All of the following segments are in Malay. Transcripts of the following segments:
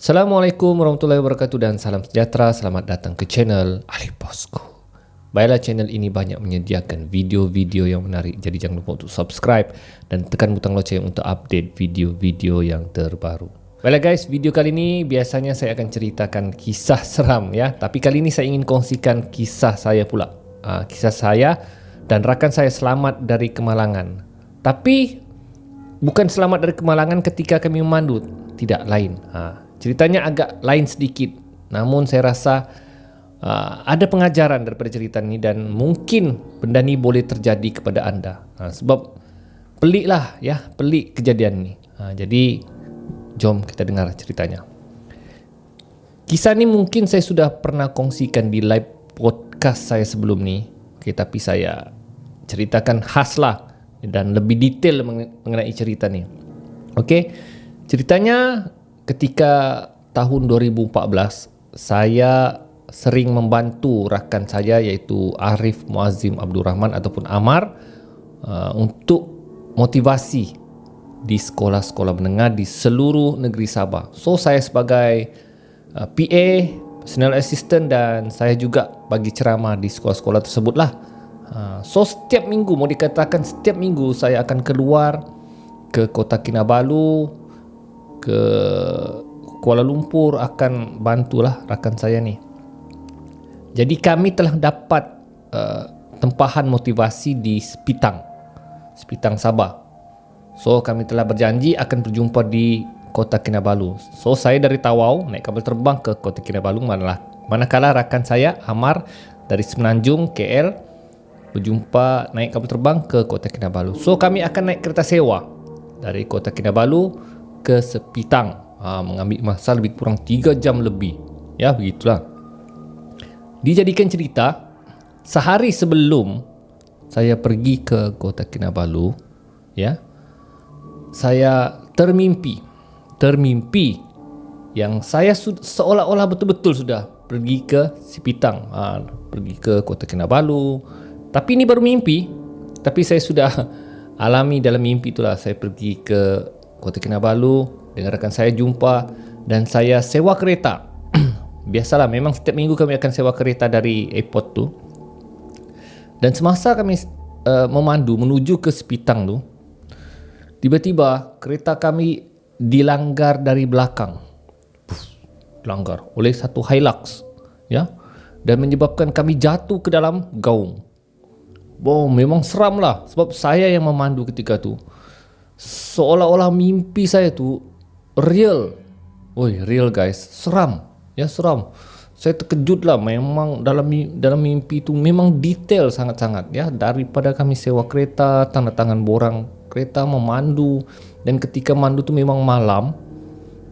Assalamualaikum warahmatullahi wabarakatuh dan salam sejahtera. Selamat datang ke channel Ali Bosku. Baiklah, channel ini banyak menyediakan video-video yang menarik. Jadi jangan lupa untuk subscribe dan tekan butang loceng untuk update video-video yang terbaru. Baiklah guys, video kali ini biasanya saya akan ceritakan kisah seram ya. Tapi kali ini saya ingin kongsikan kisah saya pula. Kisah saya dan rakan saya selamat dari kemalangan. Tapi bukan selamat dari kemalangan ketika kami memandu. Tidak, lain. Ceritanya agak lain sedikit, namun saya rasa ada pengajaran daripada cerita ini dan mungkin benda ini boleh terjadi kepada anda. Sebab pelik lah ya, pelik kejadian ini. Jadi jom kita dengar ceritanya. Kisah ini mungkin saya sudah pernah kongsikan di live podcast saya sebelum ni, tapi saya ceritakan khas lah dan lebih detail mengenai cerita ni. Okey, ceritanya ketika tahun 2014, saya sering membantu rakan saya iaitu Arif Muazzim Abdul Rahman ataupun Amar untuk motivasi di sekolah-sekolah menengah di seluruh negeri Sabah. So saya sebagai PA, personal assistant, dan saya juga bagi ceramah di sekolah-sekolah tersebut lah. So setiap minggu, mau dikatakan setiap minggu saya akan keluar ke Kota Kinabalu, ke Kuala Lumpur, akan bantulah rakan saya ni. Jadi kami telah dapat tempahan motivasi di Sepitang Sabah. So kami telah berjanji akan berjumpa di Kota Kinabalu. So saya dari Tawau naik kapal terbang ke Kota Kinabalu, manakala rakan saya Amar dari Semenanjung KL berjumpa naik kapal terbang ke Kota Kinabalu. So kami akan naik kereta sewa dari Kota Kinabalu ke Sepitang, mengambil masa lebih kurang 3 jam lebih. Ya, begitulah. Dijadikan cerita, sehari sebelum saya pergi ke Kota Kinabalu, ya, saya termimpi yang saya seolah-olah betul-betul sudah pergi ke Sepitang, pergi ke Kota Kinabalu. Tapi ini baru mimpi, tapi saya sudah alami dalam mimpi itulah. Saya pergi ke Kota Kinabalu dengan rakan saya, jumpa dan saya sewa kereta. Biasalah, memang setiap minggu kami akan sewa kereta dari airport tu. Dan semasa kami memandu menuju ke Sepitang tu, tiba-tiba kereta kami dilanggar dari belakang. Dilanggar oleh satu Hilux, ya, dan menyebabkan kami jatuh ke dalam gaung. Memang seram lah, sebab saya yang memandu ketika tu. Seolah-olah mimpi saya tu real. Real guys, seram. Ya, seram. Saya terkejut lah. Memang dalam mimpi tu memang detail sangat-sangat ya. Daripada kami sewa kereta, tanda tangan borang kereta, memandu, dan ketika mandu tu memang malam.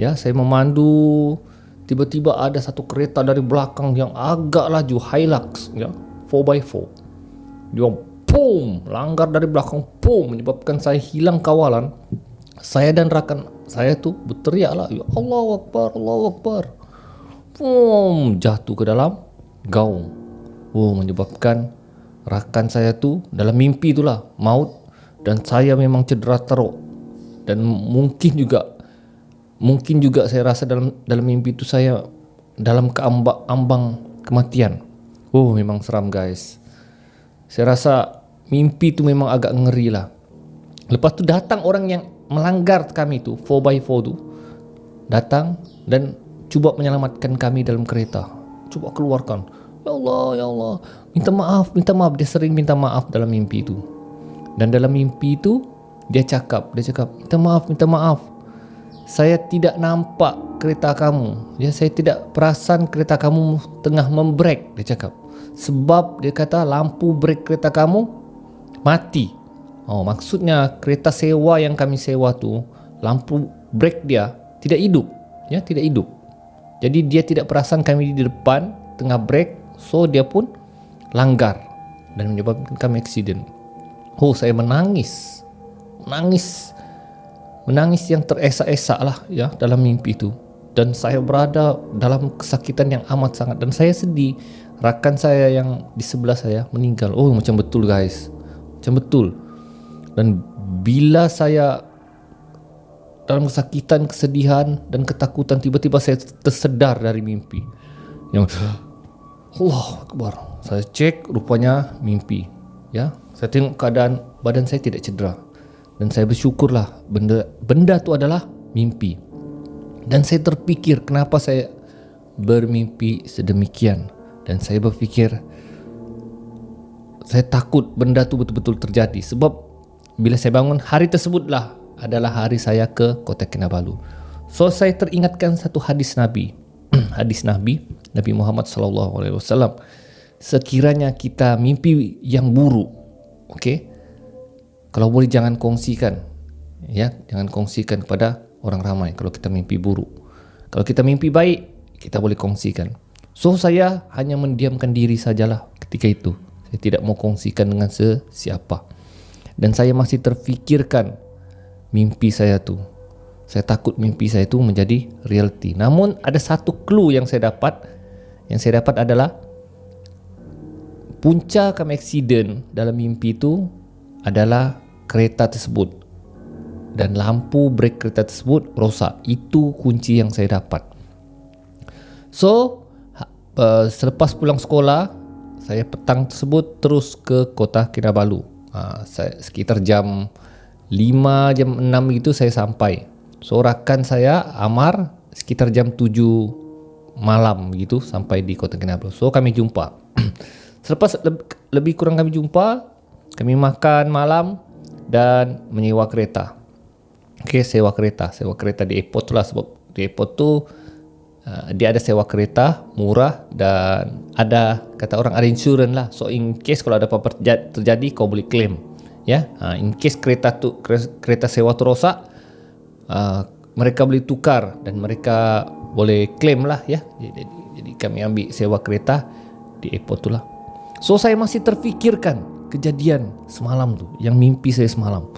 Ya, saya memandu, tiba-tiba ada satu kereta dari belakang yang agak laju, Hilux ya, 4x4. Dia langgar dari belakang, menyebabkan saya hilang kawalan. Saya dan rakan saya tu berteriaklah, ya Allahu Akbar, Allahu Akbar. Jatuh ke dalam gaung. Menyebabkan rakan saya tu dalam mimpi itulah maut, dan saya memang cedera teruk. Dan mungkin juga saya rasa dalam mimpi itu saya dalam ambang kematian. Memang seram guys. Saya rasa mimpi itu memang agak ngeri lah. Lepas tu datang orang yang melanggar kami tu, 4x4 tu, datang dan cuba menyelamatkan kami dalam kereta. Cuba keluarkan. Ya Allah, minta maaf. Dia sering minta maaf dalam mimpi itu. Dan dalam mimpi itu dia cakap, minta maaf. Saya tidak nampak kereta kamu. Ya, saya tidak perasan kereta kamu tengah membrek, dia cakap. Sebab dia kata lampu brek kereta kamu mati. Maksudnya kereta sewa yang kami sewa tu, lampu brek dia tidak hidup. Ya, tidak hidup. Jadi dia tidak perasan kami di depan tengah brek, so dia pun langgar dan menyebabkan kami aksiden. Saya menangis yang teresak-esak lah ya dalam mimpi itu. Dan saya berada dalam kesakitan yang amat sangat, dan saya sedih. Rakan saya yang di sebelah saya meninggal. Macam betul guys, macam betul. Dan bila saya dalam kesakitan, kesedihan dan ketakutan, tiba-tiba saya tersedar dari mimpi. Yang Allah Akbar. Saya cek, rupanya mimpi. Ya, saya tengok keadaan badan saya tidak cedera. Dan saya bersyukurlah benda itu adalah mimpi. Dan saya terpikir kenapa saya bermimpi sedemikian. Dan saya berfikir, saya takut benda itu betul-betul terjadi. Sebab bila saya bangun, hari tersebutlah adalah hari saya ke Kota Kinabalu. So saya teringatkan satu hadis Nabi. Hadis Nabi Muhammad SAW. Sekiranya kita mimpi yang buruk, okey, kalau boleh jangan kongsikan, ya, jangan kongsikan kepada orang ramai kalau kita mimpi buruk. Kalau kita mimpi baik, kita boleh kongsikan. So saya hanya mendiamkan diri sajalah ketika itu. Saya tidak mau kongsikan dengan sesiapa. Dan saya masih terfikirkan mimpi saya tu. Saya takut mimpi saya itu menjadi reality. Namun ada satu clue yang saya dapat. Yang saya dapat adalah punca kami accident dalam mimpi itu adalah kereta tersebut. Dan lampu brake kereta tersebut rosak. Itu kunci yang saya dapat. So selepas pulang sekolah, saya petang tersebut terus ke Kota Kinabalu. Saya sekitar jam 5, jam 6 gitu saya sampai. So rakan saya Amar sekitar jam 7 malam gitu sampai di Kota Kinabalu. So kami jumpa. Selepas lebih kurang kami jumpa, kami makan malam dan menyewa kereta. Okey, sewa kereta di airport tu lah, sebab di airport tu dia ada sewa kereta murah dan ada, kata orang, ada insurans lah. So in case kalau ada apa-apa terjadi, kau boleh claim. Ya, in case kereta sewa tu rosak, mereka boleh tukar dan mereka boleh claim lah, ya. Jadi kami ambil sewa kereta di airport tu lah. So saya masih terfikirkan kejadian semalam tu, yang mimpi saya semalam.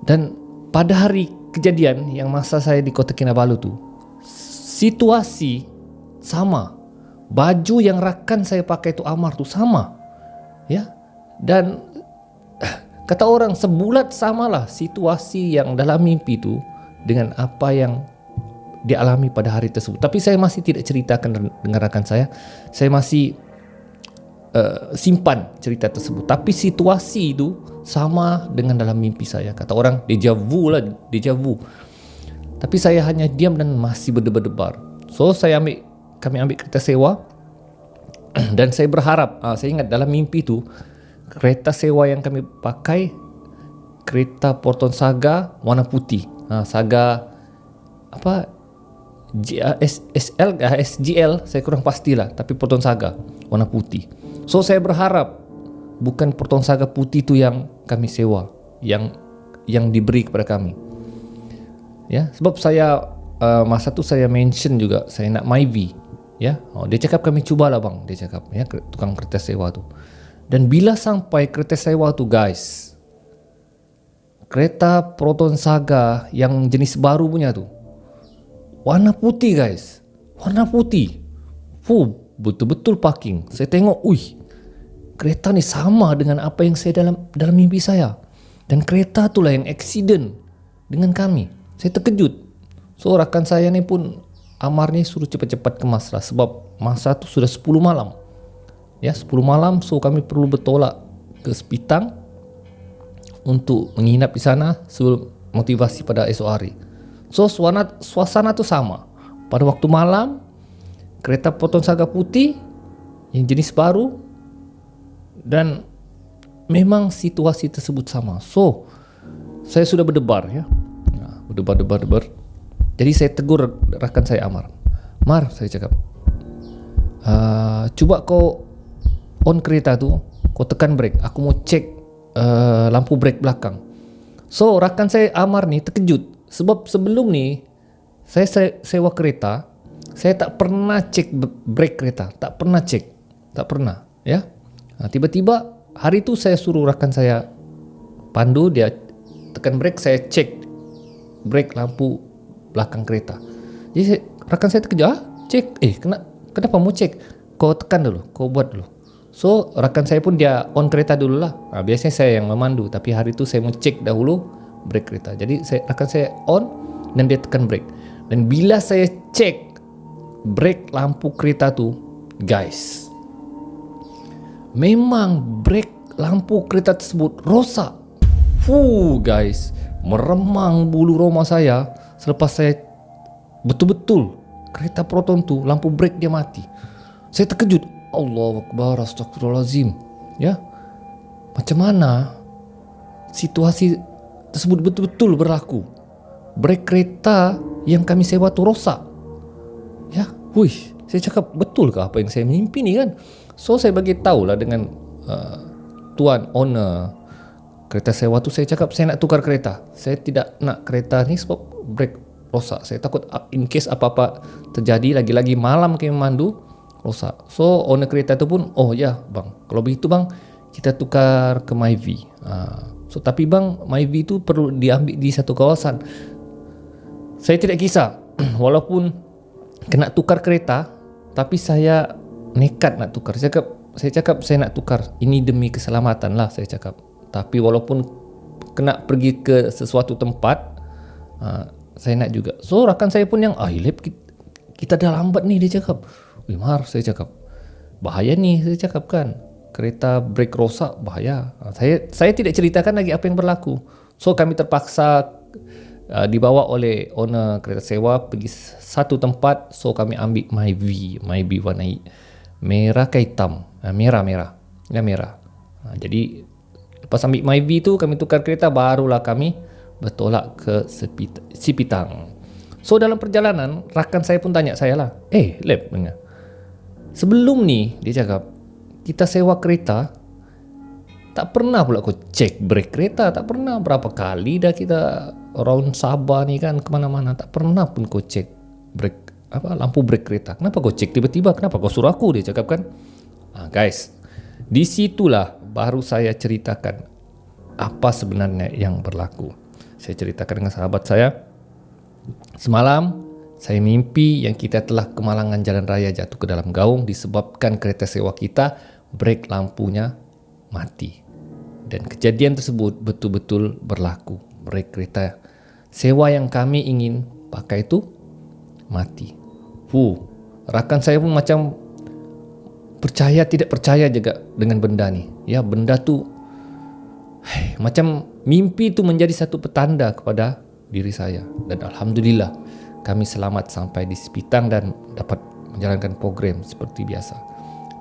Dan pada hari kejadian yang masa saya di Kota Kinabalu tu, situasi sama. Baju yang rakan saya pakai tu Amar tu sama. Ya. Dan kata orang sebulat samalah situasi yang dalam mimpi tu dengan apa yang dialami pada hari tersebut. Tapi saya masih tidak ceritakan dengan rakan saya. Saya masih simpan cerita tersebut. Tapi situasi itu sama dengan dalam mimpi saya. Kata orang deja vu lah, deja vu. Tapi saya hanya diam dan masih berdebar-debar. So kami ambil kereta sewa. Dan saya berharap, saya ingat dalam mimpi tu, kereta sewa yang kami pakai kereta Porton Saga warna putih. Saga apa, SGL saya kurang pastilah, tapi Porton Saga warna putih. So saya berharap bukan Porton Saga putih tu yang kami sewa, yang diberi kepada kami. Ya, sebab saya masa tu saya mention juga saya nak Myvi. Ya, dia cakap kami cubalah bang, dia cakap, ya, tukang kereta sewa tu. Dan bila sampai kereta sewa tu guys, kereta Proton Saga yang jenis baru punya tu, warna putih guys, warna putih. Betul-betul parking. Saya tengok, kereta ni sama dengan apa yang saya dalam mimpi saya. Dan kereta tu lah yang accident dengan kami. Saya terkejut. So rakan saya ni pun, Amar ni suruh cepat-cepat kemas lah, sebab masa tu sudah 10 malam. Ya, 10 malam. So kami perlu bertolak ke Sepitang untuk menginap di sana sebelum motivasi pada esok hari. So suasana tu sama. Pada waktu malam, kereta Proton Saga putih yang jenis baru, dan memang situasi tersebut sama. So saya sudah berdebar, ya, berdebar. Jadi saya tegur rakan saya Amar. Mar, saya cakap, cuba kau on kereta tu, kau tekan brake, aku mau cek lampu brake belakang. So rakan saya Amar ni terkejut, sebab sebelum ni saya sewa kereta, saya tak pernah cek brake kereta, tak pernah, ya. Tiba-tiba hari tu saya suruh rakan saya pandu, dia tekan brake, saya cek brake lampu belakang kereta. Jadi rakan saya terkejut, cek, kenapa mau cek? Kau tekan dulu, kau buat dulu. So rakan saya pun dia on kereta dulu lah. Biasanya saya yang memandu, tapi hari tu saya mau cek dahulu brake kereta. Jadi rakan saya on dan dia tekan brake. Dan bila saya cek brake lampu kereta tu, guys, memang brake lampu kereta tersebut rosak. Guys, meremang bulu roma saya selepas saya betul-betul kereta Proton tu lampu brake dia mati. Saya terkejut. Allahu Akbar, astagfirullahalazim. Ya. Macam mana situasi tersebut betul-betul berlaku? Brake kereta yang kami sewa tu rosak. Ya, saya cakap betul ke apa yang saya mimpi ni kan? So saya bagi tahulah dengan tuan owner kereta sewa tu. Saya cakap saya nak tukar kereta. Saya tidak nak kereta ni sebab brake rosak. Saya takut in case apa-apa terjadi, lagi-lagi malam kami memandu, rosak. So owner kereta tu pun, oh ya bang, kalau begitu bang, kita tukar ke Myvi. So tapi bang, Myvi tu perlu diambil di satu kawasan. Saya tidak kisah walaupun kena tukar kereta, tapi saya nekat nak tukar. Saya cakap saya nak tukar, ini demi keselamatan lah, saya cakap. Tapi walaupun kena pergi ke sesuatu tempat, saya nak juga. So rakan saya pun yang Lep, kita dah lambat ni, dia cakap. Mar, saya cakap, bahaya ni, saya cakap kan, kereta brake rosak, bahaya. Saya tidak ceritakan lagi apa yang berlaku. So kami terpaksa dibawa oleh owner kereta sewa pergi satu tempat. So kami ambil Myvi warna merah ke hitam, merah. Jadi lepas ambil Myvi tu, kami tukar kereta, barulah kami bertolak ke Sipitang. So dalam perjalanan, rakan saya pun tanya saya lah, Lep, dengar, sebelum ni, dia cakap, kita sewa kereta, tak pernah pula kau cek brake kereta, tak pernah. Berapa kali dah kita round Sabah ni kan, kemana-mana, tak pernah pun kau cek brake, lampu brake kereta. Kenapa kau cek tiba-tiba? Kenapa kau suruh aku? Dia cakap kan. Guys, disitulah baru saya ceritakan apa sebenarnya yang berlaku. Saya ceritakan dengan sahabat saya, semalam saya mimpi yang kita telah kemalangan jalan raya, jatuh ke dalam gaung disebabkan kereta sewa kita brake lampunya mati. Dan kejadian tersebut betul-betul berlaku. Brake kereta sewa yang kami ingin pakai itu mati. Rakan saya pun macam percaya tidak percaya juga dengan benda ni. Ya, benda tu macam mimpi tu menjadi satu petanda kepada diri saya. Dan alhamdulillah kami selamat sampai di Sipitang dan dapat menjalankan program seperti biasa.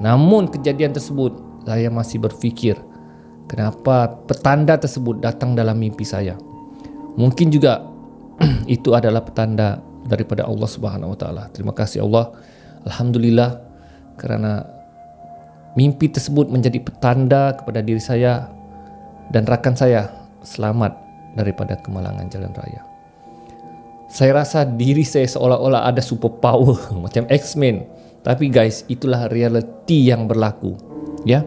Namun kejadian tersebut, saya masih berfikir kenapa petanda tersebut datang dalam mimpi saya. Mungkin juga itu adalah petanda daripada Allah Subhanahu Wa Taala. Terima kasih Allah, alhamdulillah, kerana mimpi tersebut menjadi petanda kepada diri saya dan rakan saya selamat daripada kemalangan jalan raya. Saya rasa diri saya seolah-olah ada super power macam X-Men. Tapi guys, itulah realiti yang berlaku. Ya,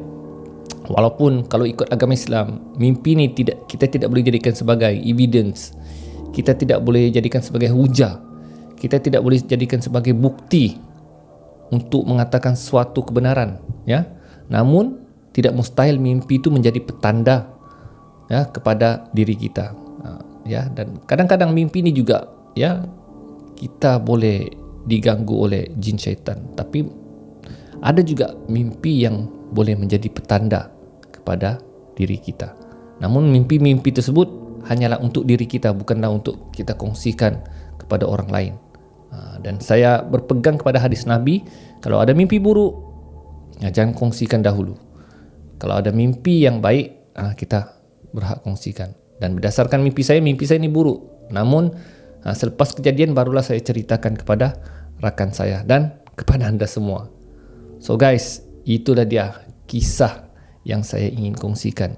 walaupun kalau ikut agama Islam, mimpi ni kita tidak boleh jadikan sebagai evidence. Kita tidak boleh jadikan sebagai hujah. Kita tidak boleh jadikan sebagai bukti untuk mengatakan suatu kebenaran. Ya, namun tidak mustahil mimpi itu menjadi petanda ya kepada diri kita. Ya, dan kadang-kadang mimpi ini juga ya kita boleh diganggu oleh jin syaitan. Tapi ada juga mimpi yang boleh menjadi petanda kepada diri kita. Namun mimpi-mimpi tersebut hanyalah untuk diri kita, bukanlah untuk kita kongsikan kepada orang lain. Dan saya berpegang kepada hadis Nabi, kalau ada mimpi buruk, jangan kongsikan dahulu. Kalau ada mimpi yang baik, kita berhak kongsikan. Dan berdasarkan mimpi saya ini buruk. Namun selepas kejadian barulah saya ceritakan kepada rakan saya dan kepada anda semua. So guys, itulah dia kisah yang saya ingin kongsikan.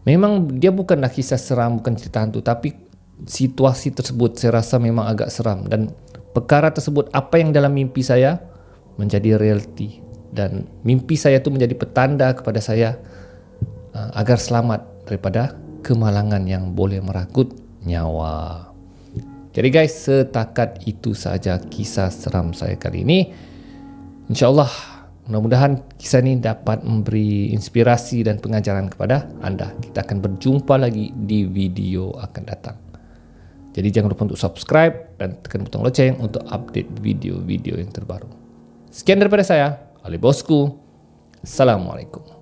Memang dia bukanlah kisah seram, bukan cerita hantu, tapi situasi tersebut saya rasa memang agak seram. Dan perkara tersebut, apa yang dalam mimpi saya menjadi realiti. Dan mimpi saya itu menjadi petanda kepada saya agar selamat daripada kemalangan yang boleh merenggut nyawa. Jadi guys, setakat itu saja kisah seram saya kali ini. InsyaAllah Mudah-mudahan kisah ini dapat memberi inspirasi dan pengajaran kepada anda. Kita akan berjumpa lagi di video akan datang. Jadi jangan lupa untuk subscribe dan tekan butang loceng untuk update video-video yang terbaru. Sekian daripada saya, Ali Bosku. Assalamualaikum.